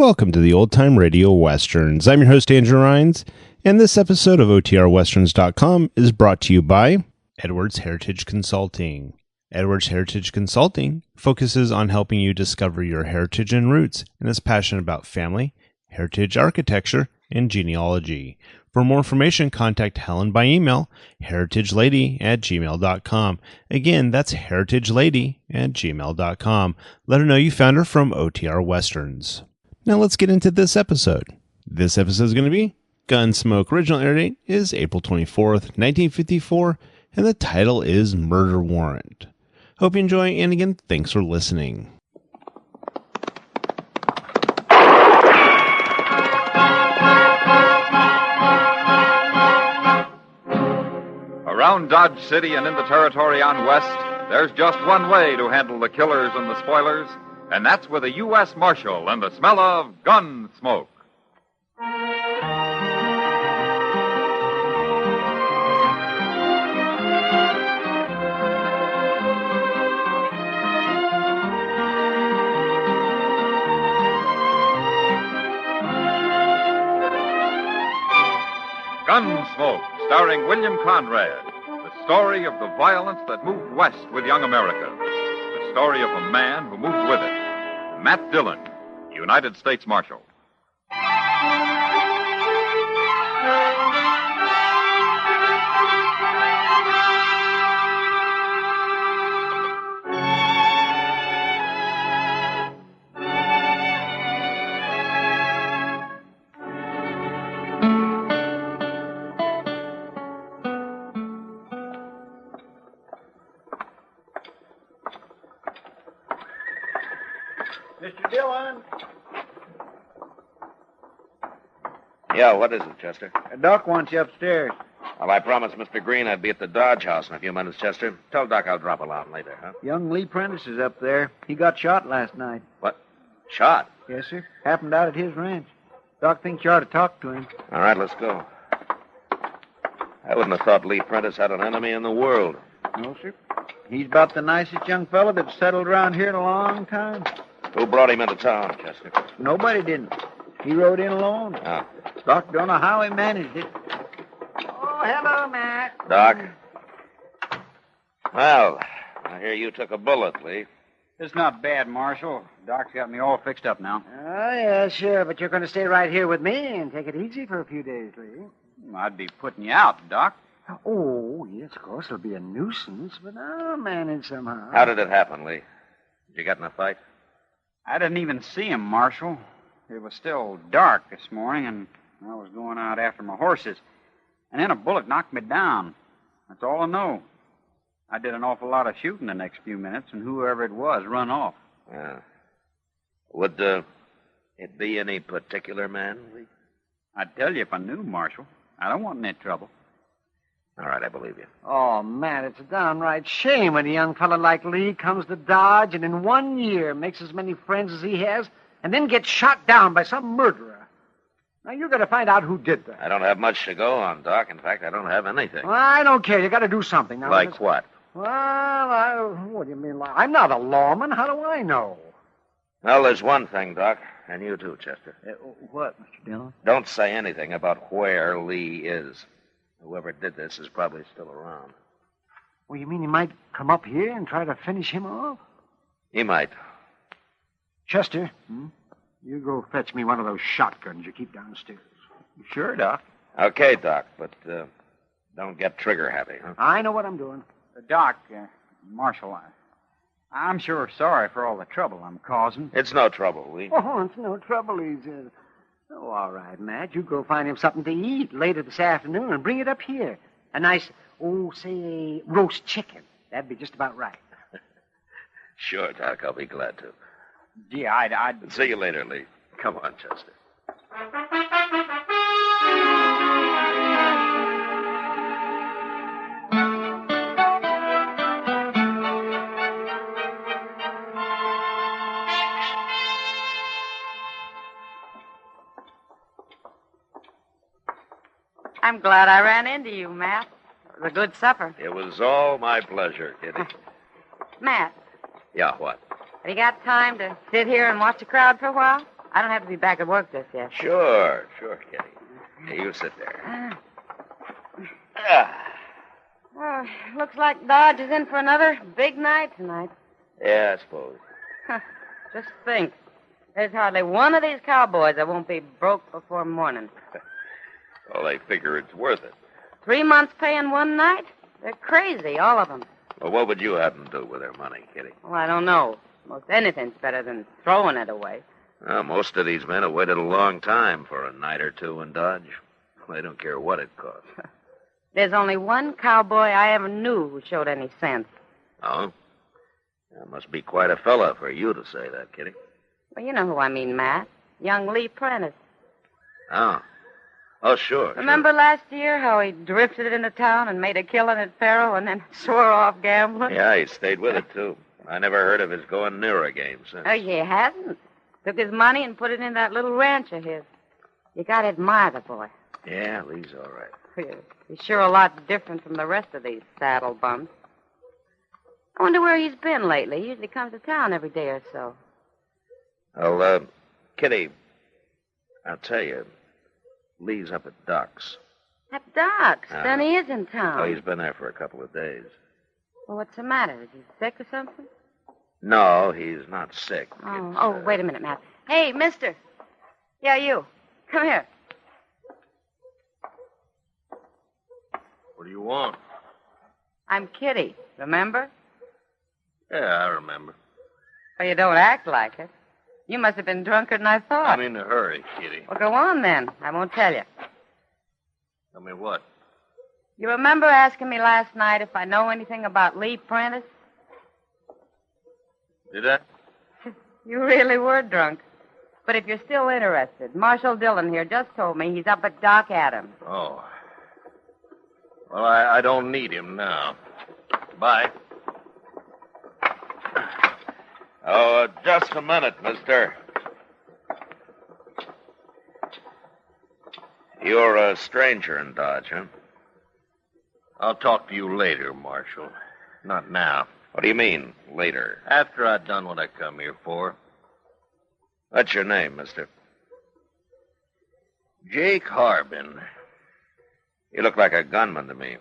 welcome to the Old Time Radio Westerns. I'm your host, Andrew Rhynes, and this episode of OTRWesterns.com is brought to you by Edwards Heritage Consulting. Edwards Heritage Consulting focuses on helping you discover your heritage and roots and is passionate about family, heritage architecture, and genealogy. For more information, contact Helen by email, heritagelady@gmail.com. Again, that's heritagelady@gmail.com. Let her know you found her from OTR Westerns. Now let's get into this episode. This episode is going to be Gunsmoke. Original air date is April 24th, 1954, and the title is Murder Warrant. Hope you enjoy, and again, thanks for listening. Around Dodge City and in the territory on West, there's just one way to handle the killers and the spoilers, and that's with a U.S. Marshal and the smell of gun smoke. Gunsmoke, starring William Conrad. The story of the violence that moved west with young America. The story of a man who moved with it. Matt Dillon, United States Marshal. Mr. Dillon. Yeah, what is it, Chester? Doc wants you upstairs. Well, I promised Mr. Green I'd be at the Dodge House in a few minutes, Chester. Tell Doc I'll drop along later, huh? Young Lee Prentice is up there. He got shot last night. What? Shot? Yes, sir. Happened out at his ranch. Doc thinks you ought to talk to him. All right, let's go. I wouldn't have thought Lee Prentice had an enemy in the world. No, sir. He's about the nicest young fellow that's settled around here in a long time. Who brought him into town, Chester? Nobody didn't. He rode in alone. Oh. Doc don't know how he managed it. Oh, hello, Matt. Doc? Well, I hear you took a bullet, Lee. It's not bad, Marshal. Doc's got me all fixed up now. Oh, yeah, sure, but you're going to stay right here with me and take it easy for a few days, Lee. I'd be putting you out, Doc. Oh, yes, of course, it'll be a nuisance, but I'll manage somehow. How did it happen, Lee? Did you get in a fight? I didn't even see him, Marshal. It was still dark this morning, and I was going out after my horses. And then a bullet knocked me down. That's all I know. I did an awful lot of shooting the next few minutes, and whoever it was run off. Yeah. Would it be any particular man, Lee? I'd tell you if I knew, Marshal. I don't want any trouble. All right, I believe you. Oh, man, it's a downright shame when a young fellow like Lee comes to Dodge and in 1 year makes as many friends as he has and then gets shot down by some murderer. Now, you're going to find out who did that. I don't have much to go on, Doc. In fact, I don't have anything. Well, I don't care. You got to do something. Now, like what? Well, what do you mean? I'm not a lawman. How do I know? Well, there's one thing, Doc, and you too, Chester. What, Mr. Dillon? Don't say anything about where Lee is. Whoever did this is probably still around. Well, you mean he might come up here and try to finish him off? He might. Chester, you go fetch me one of those shotguns you keep downstairs. Sure, Doc. Okay, Doc, but don't get trigger happy, huh? I know what I'm doing. Doc, Marshal, I'm sure sorry for all the trouble I'm causing. It's no trouble, Lee. Oh, it's no trouble. Oh, all right, Matt. You go find him something to eat later this afternoon and bring it up here. A nice, say, roast chicken. That'd be just about right. Sure, Doc. I'll be glad to. Gee, I'd... See you later, Lee. Come on, Chester. I'm glad I ran into you, Matt. It was a good supper. It was all my pleasure, Kitty. Matt, Yeah, what? have you got time to sit here and watch the crowd for a while? I don't have to be back at work just yet. Sure, Kitty. Hey, you sit there. Oh, looks like Dodge is in for another big night tonight. Yeah, I suppose. Just think. There's hardly one of these cowboys that won't be broke before morning. Well, they figure it's worth it. 3 months pay in one night? They're crazy, all of them. Well, what would you have them do with their money, Kitty? Well, I don't know. Most anything's better than throwing it away. Well, most of these men have waited a long time for a night or two in Dodge. They don't care what it costs. There's only one cowboy I ever knew who showed any sense. Oh? That must be quite a fella for you to say that, Kitty. Well, you know who I mean, Matt. Young Lee Prentice. Oh. Oh, sure. Remember last year how he drifted into town and made a killing at Faro and then swore off gambling? Yeah, he stayed with it, too. I never heard of his going near a game since. Oh, he hasn't. Took his money and put it in that little ranch of his. You gotta admire the boy. Yeah, Lee's all right. He's sure a lot different from the rest of these saddle bums. I wonder where he's been lately. He usually comes to town every day or so. Well, Kitty, I'll tell you, Lee's up at Doc's. At Doc's? Then he is in town. Oh, he's been there for a couple of days. Well, what's the matter? Is he sick or something? No, he's not sick. Oh, wait a minute, Matt. Hey, mister. Yeah, you. Come here. What do you want? I'm Kitty, remember? Yeah, I remember. Well, you don't act like it. You must have been drunker than I thought. I'm in a hurry, Kitty. Well, go on then. I won't tell you. Tell me what? You remember asking me last night if I know anything about Lee Prentice? Did I? You really were drunk. But if you're still interested, Marshal Dillon here just told me he's up at Doc Adams. Oh. Well, I don't need him now. Bye. Oh, just a minute, mister. You're a stranger in Dodge, huh? I'll talk to you later, Marshal. Not now. What do you mean, later? After I've done what I come here for. What's your name, mister? Jake Harbin. You look like a gunman to me.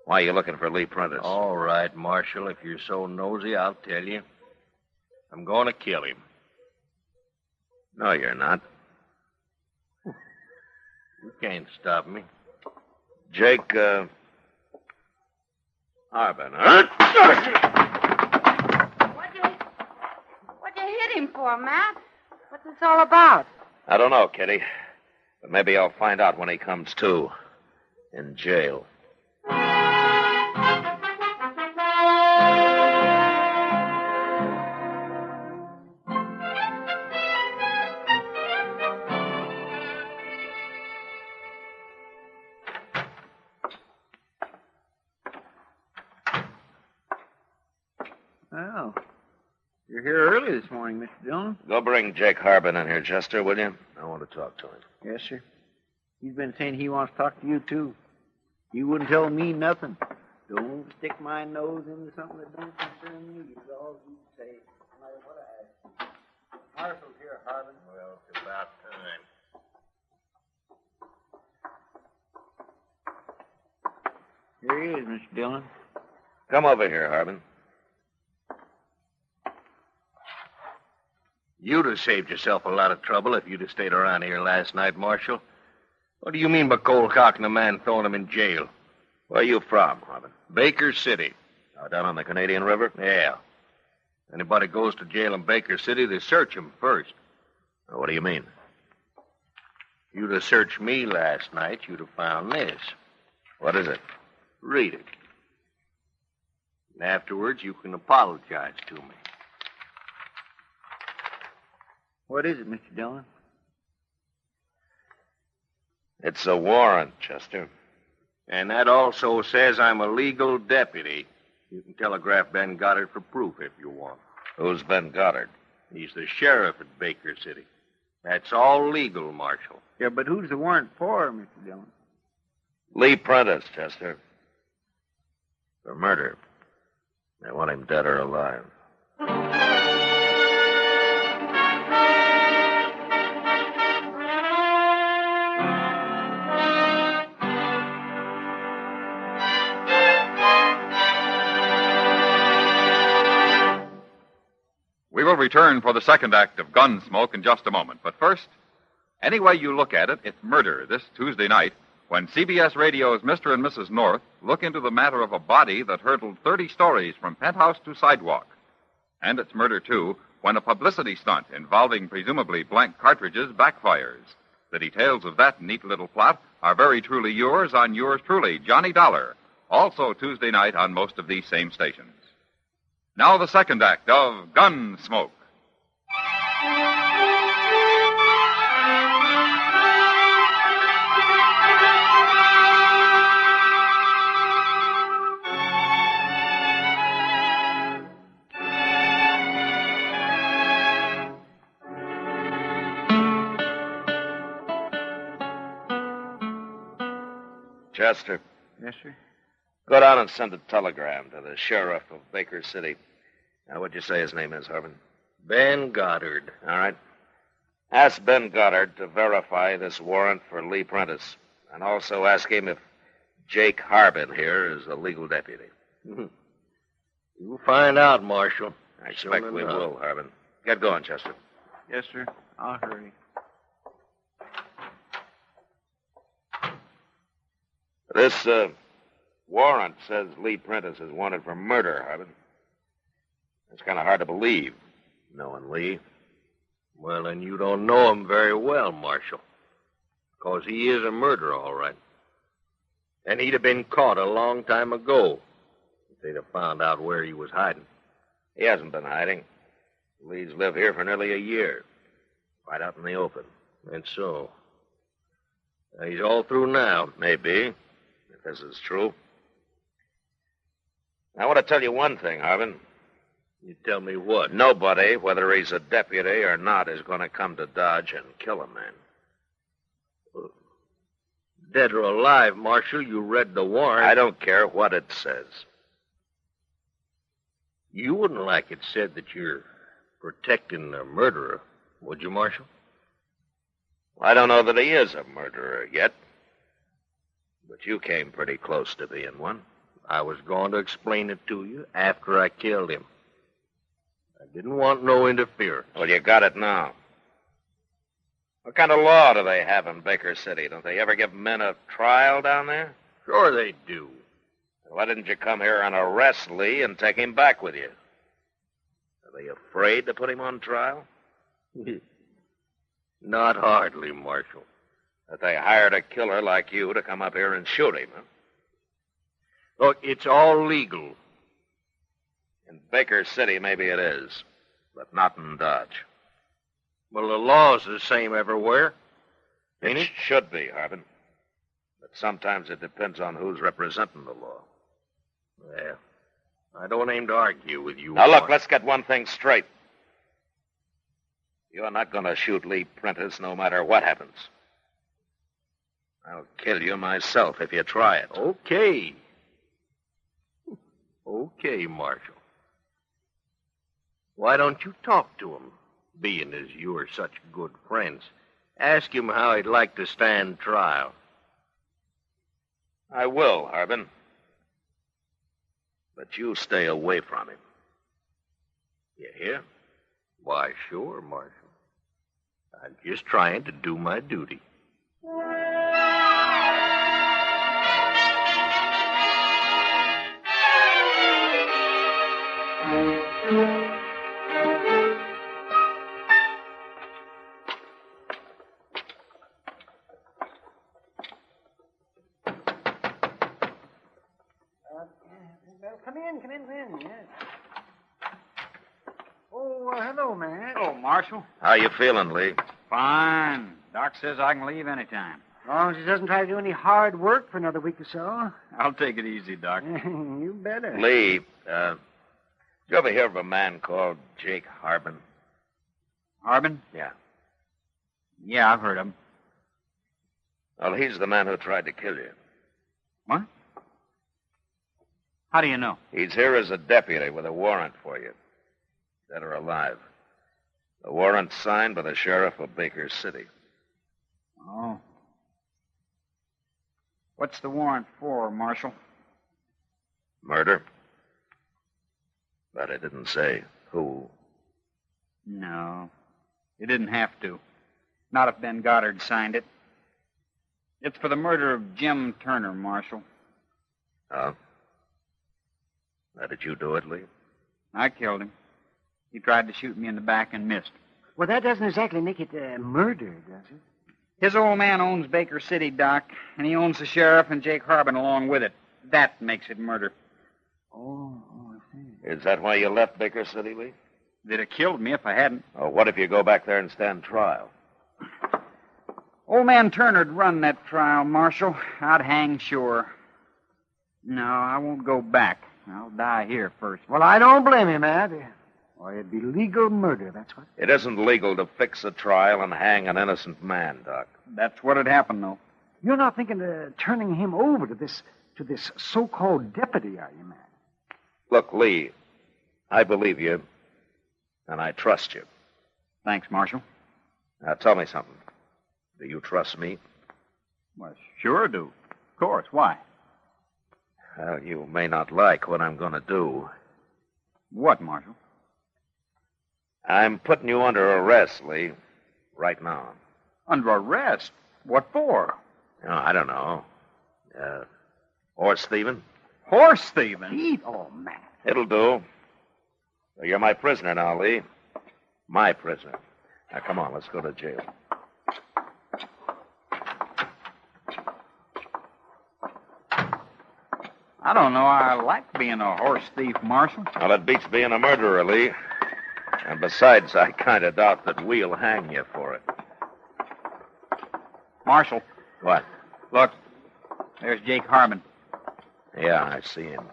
Why are you looking for Lee Prentice? All right, Marshal. If you're so nosy, I'll tell you. I'm going to kill him. No, you're not. You can't stop me. Jake, Harbin, huh? What'd you hit him for, Matt? What's this all about? I don't know, Kitty. But maybe I'll find out when he comes to. In jail. Well, you're here early this morning, Mr. Dillon. Go bring Jake Harbin in here, Chester, will you? I want to talk to him. Yes, sir. He's been saying he wants to talk to you, too. You wouldn't tell me nothing. Don't stick my nose into something that don't concern me, is all you say. No matter what I ask. Marshal's here, Harbin. Well, it's about time. Here he is, Mr. Dillon. Come over here, Harbin. You'd have saved yourself a lot of trouble if you'd have stayed around here last night, Marshal. What do you mean by cold cocking a man, throwing him in jail? Where are you from, Harbin? Baker City. Down on the Canadian River? Yeah. Anybody goes to jail in Baker City, they search him first. What do you mean? If you'd have searched me last night, you'd have found this. What is it? Read it. And afterwards, you can apologize to me. What is it, Mr. Dillon? It's a warrant, Chester. And that also says I'm a legal deputy. You can telegraph Ben Goddard for proof if you want. Who's Ben Goddard? He's the sheriff at Baker City. That's all legal, Marshal. Yeah, but who's the warrant for, Mr. Dillon? Lee Prentice, Chester. For murder. They want him dead or alive. return for the second act of Gunsmoke in just a moment. But first, any way you look at it, it's murder this Tuesday night when CBS Radio's Mr. and Mrs. North look into the matter of a body that hurtled 30 stories from penthouse to sidewalk. And it's murder, too, when a publicity stunt involving presumably blank cartridges backfires. The details of that neat little plot are very truly yours on yours truly, Johnny Dollar, also Tuesday night on most of these same stations. Now the second act of Gunsmoke. Chester, Yes, sir. go down and send a telegram to the sheriff of Baker City. Now, what'd you say his name is, Harbin? Ben Goddard. All right. Ask Ben Goddard to verify this warrant for Lee Prentice, and also ask him if Jake Harbin here is a legal deputy. You'll find out, Marshal. I expect Soon we enough. will, Harbin. Get going, Chester. Yes, sir. I'll hurry. This warrant says Lee Prentice is wanted for murder, Harbin. It's kind of hard to believe, knowing Lee. Well, then you don't know him very well, Marshal. Because he is a murderer, all right. And he'd have been caught a long time ago if they'd have found out where he was hiding. He hasn't been hiding. Lee's lived here for nearly a year. Right out in the open. And so, he's all through now. Maybe, if this is true. I want to tell you one thing, Harbin. You tell me what? Nobody, whether he's a deputy or not, is going to come to Dodge and kill a man. Dead or alive, Marshal, you read the warrant. I don't care what it says. You wouldn't like it said that you're protecting a murderer, would you, Marshal? I don't know that he is a murderer yet. But you came pretty close to being one. I was going to explain it to you after I killed him. I didn't want no interference. Well, you got it now. What kind of law do they have in Baker City? Don't they ever give men a trial down there? Sure they do. Why didn't you come here and arrest Lee and take him back with you? Are they afraid to put him on trial? Not hardly, Marshal. That they hired a killer like you to come up here and shoot him, huh? Look, it's all legal. In Baker City, maybe it is, but not in Dodge. Well, the law's the same everywhere, ain't it? Should be, Harbin. But sometimes it depends on who's representing the law. Well, I don't aim to argue with you. Now, look, Marshal. let's get one thing straight. You're not going to shoot Lee Prentice no matter what happens. I'll kill you myself if you try it. Okay. Okay, Marshal. Why don't you talk to him, being as you're such good friends? Ask him how he'd like to stand trial. I will, Harbin. But you stay away from him. You hear? Why, sure, Marshal. I'm just trying to do my duty. Come in, yes. Oh, hello, man. Hello, Marshal. How you feeling, Lee? Fine. Doc says I can leave any time. As long as he doesn't try to do any hard work for another week or so. I'll take it easy, Doc. You better. Lee, did you ever hear of a man called Jake Harbin? Harbin? Yeah. Yeah, I've heard of him. Well, he's the man who tried to kill you. What? How do you know? He's here as a deputy with a warrant for you. Dead or alive. The warrant's signed by the sheriff of Baker City. Oh. What's the warrant for, Marshal? Murder. But it didn't say who No, you didn't have to. Not if Ben Goddard signed it. It's for the murder of Jim Turner, Marshal. Oh? How did you do it, Lee? I killed him. He tried to shoot me in the back and missed. Well, that doesn't exactly make it murder, does it? His old man owns Baker City, Doc, and he owns the sheriff and Jake Harbin along with it. That makes it murder. Oh, I see. Is that why you left Baker City, Lee? They'd have killed me if I hadn't. Oh, what if you go back there and stand trial? Old man Turner'd run that trial, Marshal. I'd hang sure. No, I won't go back. I'll die here first. Well, I don't blame him, Matt. Or it'd be legal murder, that's what. It isn't legal to fix a trial and hang an innocent man, Doc. That's what'd happen, though. You're not thinking of turning him over to this so-called deputy, are you, Matt? Look, Lee, I believe you, and I trust you. Thanks, Marshal. Now, tell me something. Do you trust me? Well, sure do. Of course. Why? Well, you may not like what I'm going to do. What, Marshal? I'm putting you under arrest, Lee, right now. Under arrest? What for? Oh, I don't know. Horse thieving? Horse thieving? Pete, oh, Matt. It'll do. You're my prisoner now, Lee. My prisoner. Now, come on, let's go to jail. I don't know. I like being a horse thief, Marshal. Well, it beats being a murderer, Lee. And besides, I kind of doubt that we'll hang you for it. Marshal. What? Look, there's Jake Harbin. Yeah, I see him.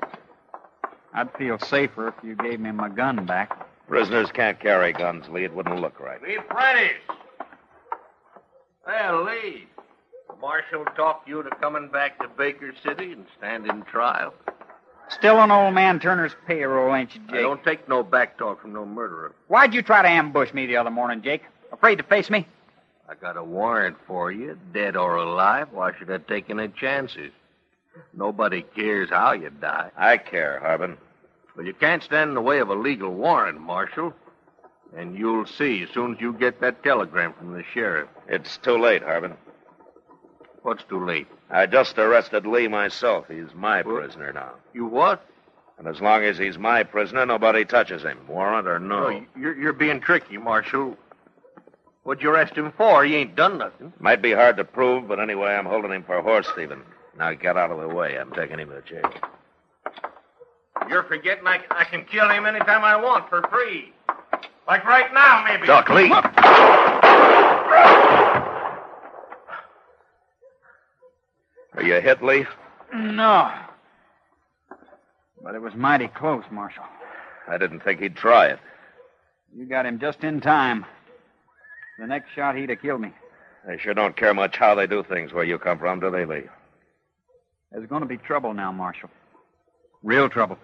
I'd feel safer if you gave me my gun back. Prisoners can't carry guns, Lee. It wouldn't look right. Lee Prentice! Well, Lee, the marshal talked you to coming back to Baker City and standing trial. Still on old man Turner's payroll, ain't you, Jake? I don't take no back talk from no murderer. Why'd you try to ambush me the other morning, Jake? Afraid to face me? I got a warrant for you, dead or alive. Why should I take any chances? Nobody cares how you die. I care, Harbin. Well, you can't stand in the way of a legal warrant, Marshal. And you'll see as soon as you get that telegram from the sheriff. It's too late, Harbin. What's too late? I just arrested Lee myself. He's my prisoner now. You what? And as long as he's my prisoner, nobody touches him, warrant or no. Oh, you're being tricky, Marshal. What'd you arrest him for? He ain't done nothing. Might be hard to prove, but anyway, I'm holding him for horse thieving. Now get out of the way. I'm taking him to jail. You're forgetting I can kill him anytime I want for free. Like right now, maybe. Doc, Lee. Are you hit, Lee? No. But it was mighty close, Marshal. I didn't think he'd try it. You got him just in time. The next shot, he'd have killed me. They sure don't care much how they do things where you come from, do they, Lee? There's going to be trouble now, Marshal. Real trouble.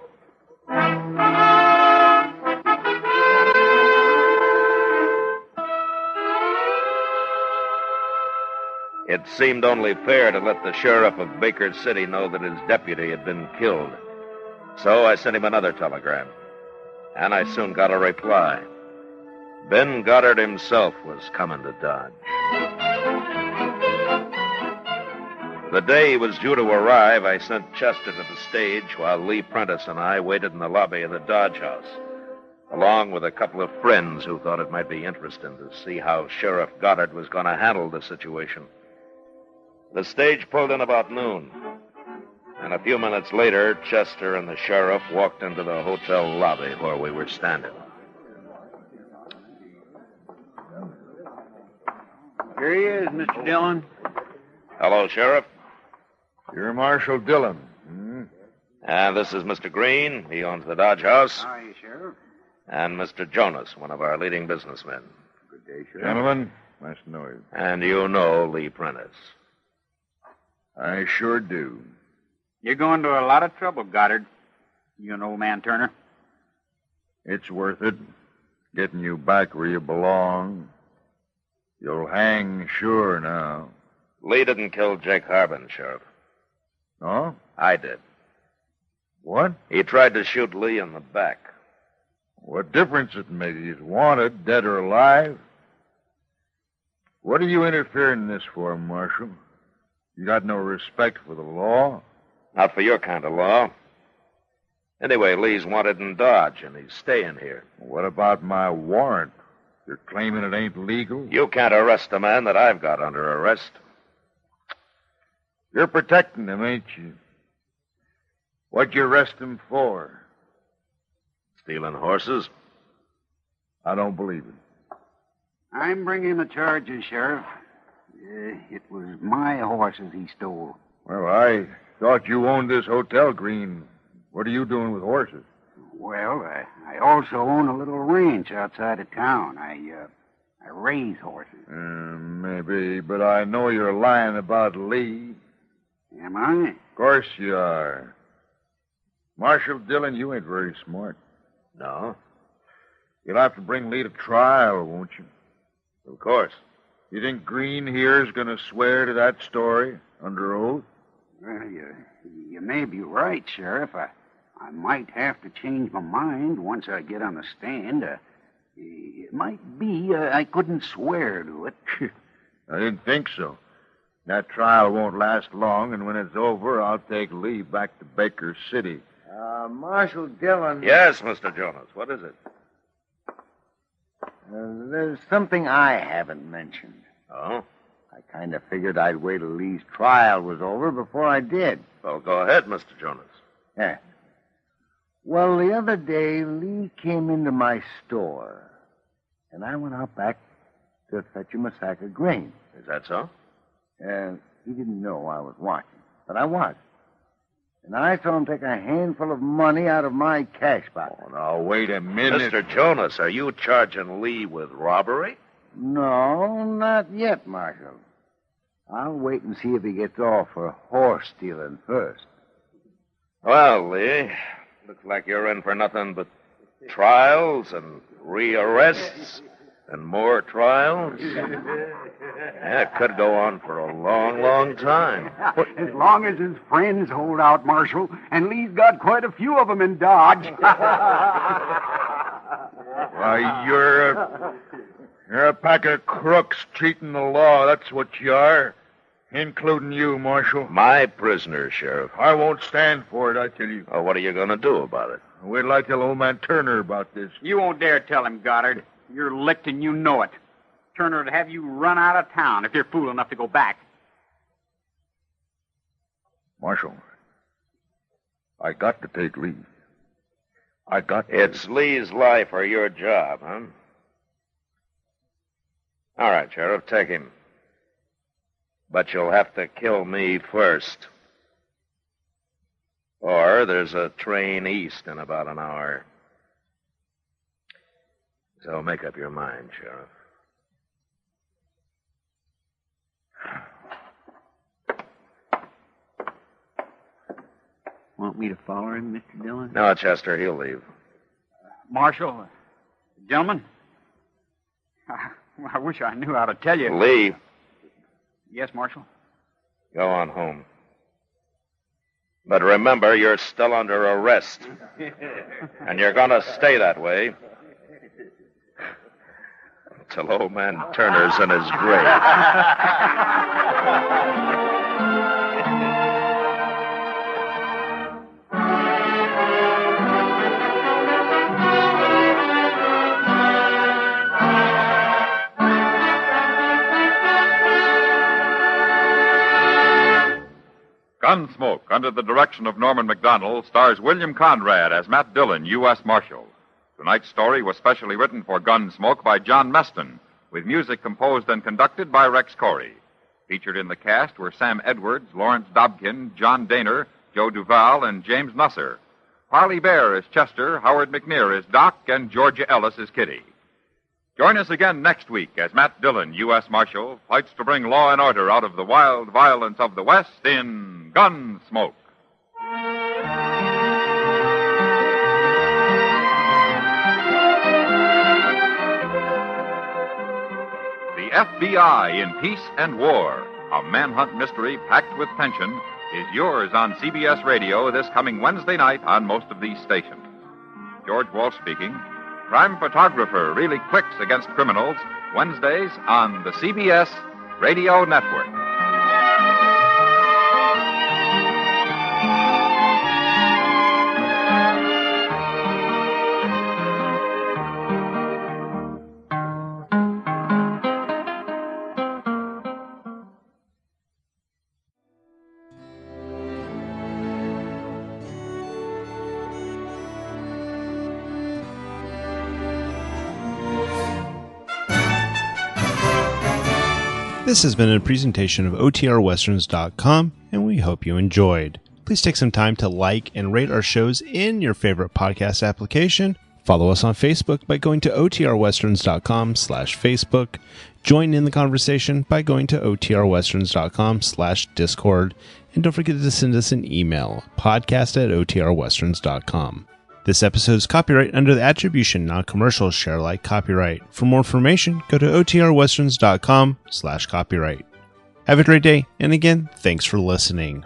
It seemed only fair to let the sheriff of Baker City know that his deputy had been killed. So I sent him another telegram. And I soon got a reply. Ben Goddard himself was coming to Dodge. The day he was due to arrive, I sent Chester to the stage while Lee Prentice and I waited in the lobby of the Dodge House, along with a couple of friends who thought it might be interesting to see how Sheriff Goddard was going to handle the situation. The stage pulled in about noon, and a few minutes later, Chester and the sheriff walked into the hotel lobby where we were standing. Here he is, Mr. Dillon. Hello, Sheriff. You're Marshal Dillon. And this is Mr. Green. He owns the Dodge House. How are you, Sheriff? And Mr. Jonas, one of our leading businessmen. Good day, Sheriff. Gentlemen, nice to know you. And you know Lee Prentice. I sure do. You're going to a lot of trouble, Goddard. You and old man Turner. It's worth it. Getting you back where you belong. You'll hang sure now. Lee didn't kill Jake Harbin, Sheriff. No? I did. What? He tried to shoot Lee in the back. What difference it makes? He's wanted, dead or alive. What are you interfering in this for, Marshal? You got no respect for the law? Not for your kind of law. Anyway, Lee's wanted in Dodge, and he's staying here. What about my warrant? You're claiming it ain't legal? You can't arrest a man that I've got under arrest. You're protecting him, ain't you? What'd you arrest him for? Stealing horses? I don't believe it. I'm bringing the charges, Sheriff. It was my horses he stole. Well, I thought you owned this hotel, Green. What are you doing with horses? Well, I also own a little ranch outside of town. I raise horses. Maybe, but I know you're lying about Lee. Am I? Of course you are. Marshal Dillion, you ain't very smart. No. You'll have to bring Lee to trial, won't you? Of course. You think Green here's going to swear to that story under oath? Well, you may be right, Sheriff. I might have to change my mind once I get on the stand. It might be I couldn't swear to it. I didn't think so. That trial won't last long, and when it's over, I'll take Lee back to Baker City. Marshal Dillon. Yes, Mr. Jonas. What is it? There's something I haven't mentioned. Oh? I kind of figured I'd wait till Lee's trial was over before I did. Well, go ahead, Mr. Jonas. Yeah. Well, the other day, Lee came into my store, and I went out back to fetch him a sack of grain. Is that so? He didn't know I was watching, but I was. And I saw him take a handful of money out of my cash box. Oh, now, wait a minute. Mr. Jonas, are you charging Lee with robbery? No, not yet, Marshal. I'll wait and see if he gets off for horse stealing first. Well, Lee, looks like you're in for nothing but trials and rearrests and more trials. Yeah, it could go on for a long, long time. As long as his friends hold out, Marshal, and Lee's got quite a few of them in Dodge. Why, you're a pack of crooks cheating the law. That's what you are. Including you, Marshal. My prisoner, Sheriff. I won't stand for it, I tell you. Oh, what are you going to do about it? Wait till I tell old man Turner about this. You won't dare tell him, Goddard. You're licked and you know it. Turner would have you run out of town if you're fool enough to go back. Marshal, I got to take leave. I got to. It's Lee's life or your job, huh? All right, Sheriff, take him. But you'll have to kill me first. Or there's a train east in about an hour. So make up your mind, Sheriff. Want me to follow him, Mr. Dillon? No, Chester, he'll leave. Marshal, gentlemen, I wish I knew how to tell you. Lee. Yes, Marshal? Go on home. But remember, you're still under arrest. And you're going to stay that way till old man Turner's in his grave. Gunsmoke, under the direction of Norman Macdonnell, stars William Conrad as Matt Dillon, U.S. Marshal. Tonight's story was specially written for Gunsmoke by John Meston, with music composed and conducted by Rex Koury. Featured in the cast were Sam Edwards, Lawrence Dobkin, John Dehner, Joe Duval, and James Nusser. Parley Baer is Chester, Howard McNear is Doc, and Georgia Ellis is Kitty. Join us again next week as Matt Dillon, U.S. Marshal, fights to bring law and order out of the wild violence of the West in Gunsmoke. The FBI in Peace and War, a manhunt mystery packed with tension, is yours on CBS Radio this coming Wednesday night on most of these stations. George Walsh speaking. Crime photographer really clicks against criminals, Wednesdays on the CBS Radio Network. This has been a presentation of OTRWesterns.com, and we hope you enjoyed. Please take some time to like and rate our shows in your favorite podcast application. Follow us on Facebook by going to OTRWesterns.com/Facebook. Join in the conversation by going to OTRWesterns.com/Discord. And don't forget to send us an email, podcast@OTRWesterns.com. This episode is copyright under the Attribution Non-Commercial Share Alike copyright. For more information, go to OTRWesterns.com/copyright. Have a great day, and again, thanks for listening.